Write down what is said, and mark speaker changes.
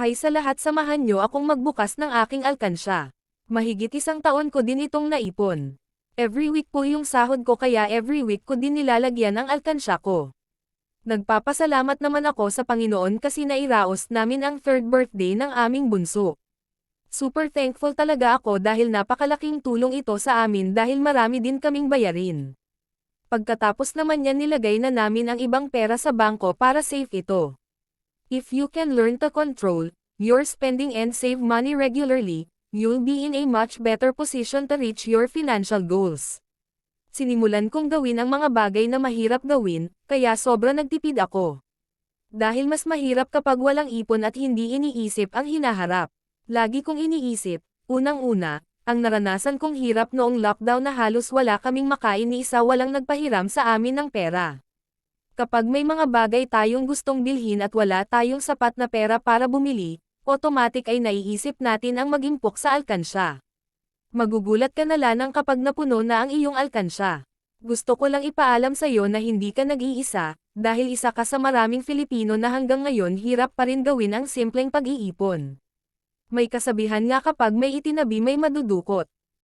Speaker 1: Hay sa lahat, samahan nyo akong magbukas ng aking alkansya. Mahigit 1 taon ko din itong naipon. Every week po yung sahod ko, kaya every week ko din nilalagyan ang alkansya ko. Nagpapasalamat naman ako sa Panginoon kasi nairaos namin ang 3rd birthday ng aming bunso. Super thankful talaga ako dahil napakalaking tulong ito sa amin dahil marami din kaming bayarin. Pagkatapos naman yan, nilagay na namin ang ibang pera sa bangko para safe ito. If you can learn to control your spending and save money regularly, you'll be in a much better position to reach your financial goals. Sinimulan kong gawin ang mga bagay na mahirap gawin, kaya sobra nagtipid ako. Dahil mas mahirap kapag walang ipon at hindi iniisip ang hinaharap. Lagi kong iniisip, unang-una, ang naranasan kong hirap noong lockdown na halos wala kaming makain ni isa, walang nagpahiram sa amin ng pera. Kapag may mga bagay tayong gustong bilhin at wala tayong sapat na pera para bumili, automatic ay naiisip natin ang mag-impok sa alkansya. Magugulat ka na lang kapag napuno na ang iyong alkansya. Gusto ko lang ipaalam sa iyo na hindi ka nag-iisa, dahil isa ka sa maraming Filipino na hanggang ngayon hirap pa rin gawin ang simpleng pag-iipon. May kasabihan nga, kapag may itinabi may madudukot.